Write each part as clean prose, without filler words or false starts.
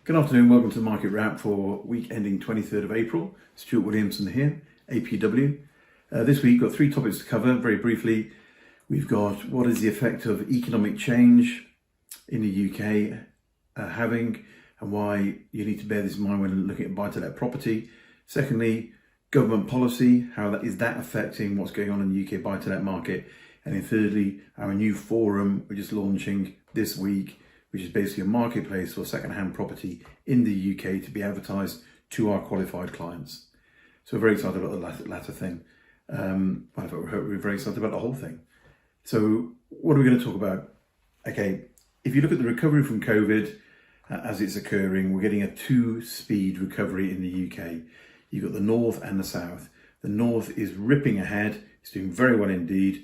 Good afternoon, welcome to the Market Wrap for week ending 23rd of April. Stuart Williamson here, APW. This week we've got three topics to cover very briefly. We've got what is the effect of economic change in the UK having and why you need to bear this in mind when looking at buy-to-let property. Secondly, government policy, how that is affecting what's going on in the UK buy-to-let market. And then thirdly, our new forum, we're just launching this week, which is basically a marketplace for second-hand property in the UK to be advertised to our qualified clients. So we're very excited about the latter thing. We're very excited about the whole thing. So what are we going to talk about? Okay, if you look at the recovery from COVID as it's occurring, we're getting a two-speed recovery in the UK. You've got the north and the south. The north is ripping ahead. It's doing very well indeed.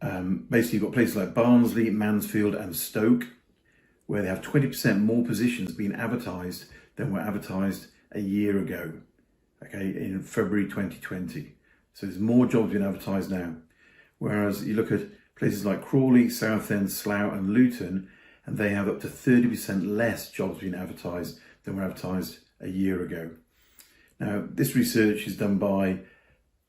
Basically, you've got places like Barnsley, Mansfield and Stoke, where they have 20% more positions being advertised than were advertised a year ago, okay, in February 2020. So there's more jobs being advertised now. Whereas you look at places like Crawley, Southend, Slough and Luton, and they have up to 30% less jobs being advertised than were advertised a year ago. Now, this research is done by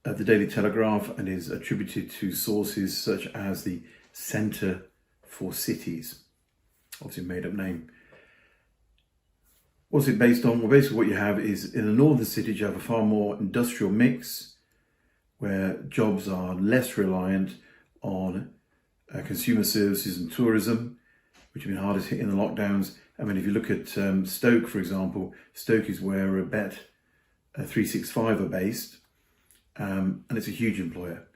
the Daily Telegraph and is attributed to sources such as the Centre for Cities. Obviously a made-up name. What's it based on? Well, basically what you have is in the northern cities you have a far more industrial mix where jobs are less reliant on consumer services and tourism, which have been hardest hit in the lockdowns. I mean, if you look at Stoke, for example, Stoke is where Bet 365 are based, and it's a huge employer.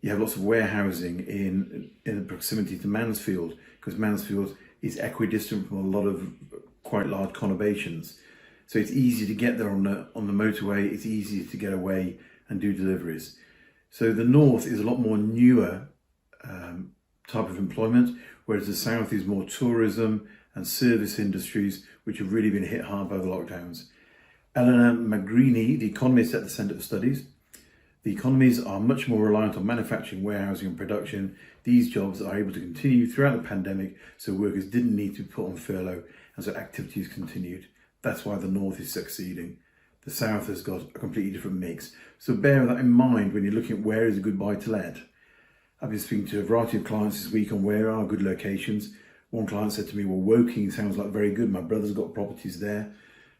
You have lots of warehousing in proximity to Mansfield, because Mansfield is equidistant from a lot of quite large conurbations. So it's easy to get there on the motorway, it's easy to get away and do deliveries. So the north is a lot more newer type of employment, whereas the south is more tourism and service industries, which have really been hit hard by the lockdowns. Eleanor McGreeny, the economist at the Centre for Studies, the economies are much more reliant on manufacturing, warehousing and production. These jobs are able to continue throughout the pandemic, so workers didn't need to be put on furlough, and so activities continued. That's why the north is succeeding. The south has got a completely different mix. So bear that in mind when you're looking at where is a good buy-to-let. I've been speaking to a variety of clients this week on where are good locations. One client said to me, well, Woking sounds like very good. My brother's got properties there.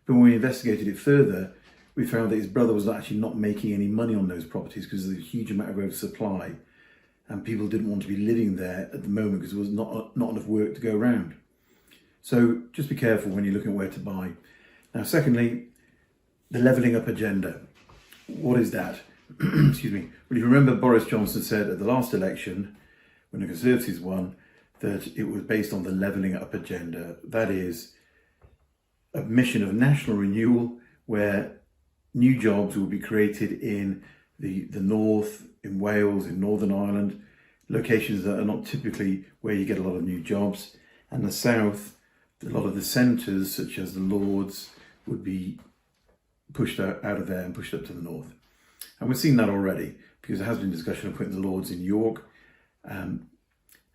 But when we investigated it further, we found that his brother was actually not making any money on those properties because there's a huge amount of oversupply and people didn't want to be living there at the moment because there was not enough work to go around. So just be careful when you're looking at where to buy. Now, secondly, the levelling up agenda. What is that? Excuse me. Well, you remember Boris Johnson said at the last election, when the Conservatives won, that it was based on the levelling up agenda. That is a mission of national renewal where new jobs will be created in the north, in Wales, in Northern Ireland, locations that are not typically where you get a lot of new jobs. And the south, a lot of the centres, such as the Lords, would be pushed out of there and pushed up to the north. And we've seen that already, because there has been discussion of putting the Lords in York. And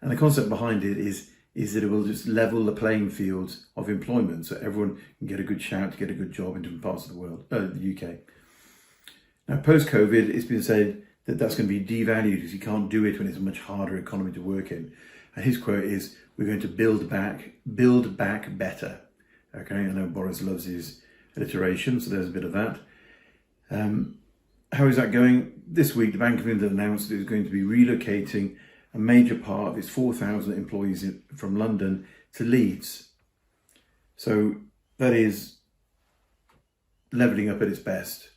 the concept behind it is that it will just level the playing fields of employment so everyone can get a good shout to get a good job in different parts of the world, the UK. Now, post-COVID, it's been said that that's going to be devalued because you can't do it when it's a much harder economy to work in. And his quote is, we're going to build back better. Okay, I know Boris loves his alliteration, so there's a bit of that. How is that going? This week, the Bank of England announced that it was going to be relocating a major part of its 4,000 employees from London to Leeds. So that is levelling up at its best.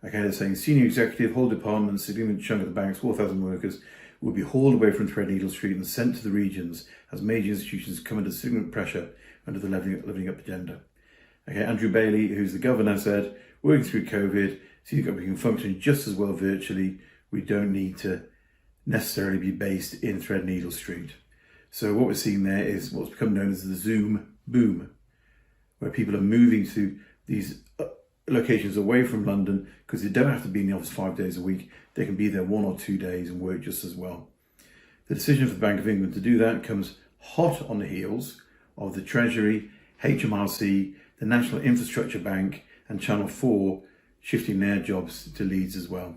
Okay, they're saying senior executive, whole departments, a significant chunk of the bank's 4,000 workers will be hauled away from Threadneedle Street and sent to the regions as major institutions come under significant pressure under the levelling up agenda. Okay, Andrew Bailey, who's the governor, said, working through COVID, so we can function just as well virtually. We don't need to necessarily be based in Threadneedle Street. So what we're seeing there is what's become known as the Zoom boom, where people are moving to these locations away from London because they don't have to be in the office 5 days a week. They can be there 1 or 2 days and work just as well. The decision for the Bank of England to do that comes hot on the heels of the Treasury HMRC, the National Infrastructure Bank and Channel 4 shifting their jobs to Leeds as well.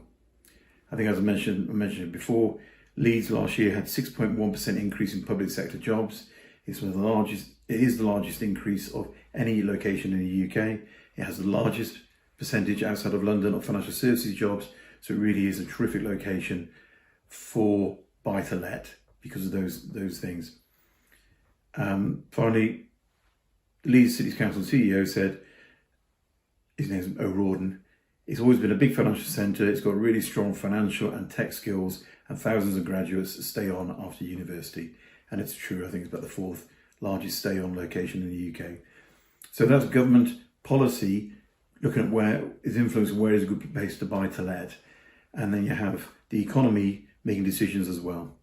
I think, as I mentioned it before, Leeds last year had 6.1% increase in public sector jobs. It is the largest increase of any location in the UK. It has the largest percentage outside of London of financial services jobs. So it really is a terrific location for buy-to-let because of those things. Finally, Leeds City Council CEO said, his name's O'Riordan, it's always been a big financial centre. It's got really strong financial and tech skills and thousands of graduates stay on after university. And it's true, I think it's about the fourth largest stay on location in the UK. So that's government policy looking at where is influencing where is a good place to buy to let. And then you have the economy making decisions as well.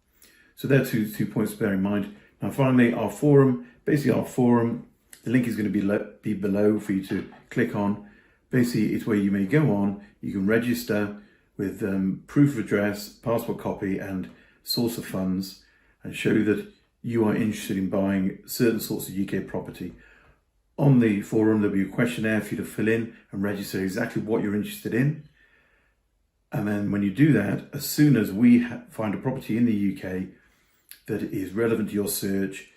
So there are two points to bear in mind. Now finally, our forum, the link is going to be below for you to click on. Basically, it's where you may go on, you can register with proof of address, passport copy and source of funds, and show that you are interested in buying certain sorts of UK property. On the forum, there'll be a questionnaire for you to fill in and register exactly what you're interested in. And then when you do that, as soon as we find a property in the UK that is relevant to your search,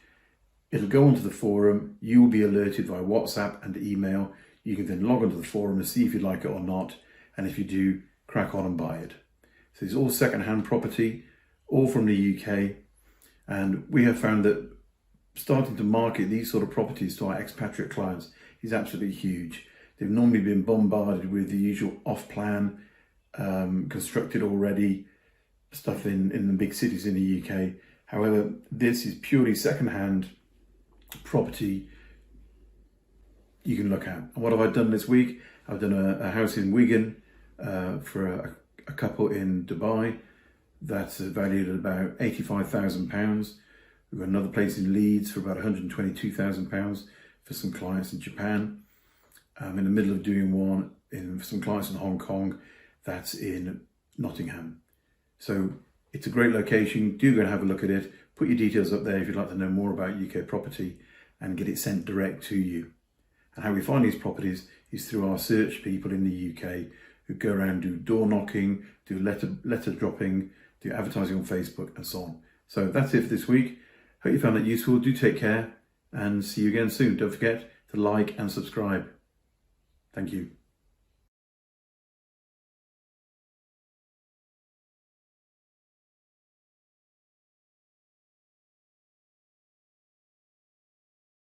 it'll go onto the forum, you will be alerted via WhatsApp and email. You can then log onto the forum and see if you like it or not. And if you do, crack on and buy it. So it's all second-hand property, all from the UK. And we have found that starting to market these sort of properties to our expatriate clients is absolutely huge. They've normally been bombarded with the usual off-plan, constructed already stuff in the big cities in the UK. However, this is purely second-hand property you can look at. And what have I done this week? I've done a house in Wigan for a couple in Dubai that's valued at about £85,000. We've got another place in Leeds for about £122,000 for some clients in Japan. I'm in the middle of doing one for some clients in Hong Kong that's in Nottingham. So it's a great location. Do go and have a look at it. Put your details up there if you'd like to know more about UK property and get it sent direct to you. And how we find these properties is through our search people in the UK who go around, do door knocking, do letter dropping, do advertising on Facebook and so on. So that's it for this week. Hope you found that useful. Do take care and see you again soon. Don't forget to like and subscribe. Thank you.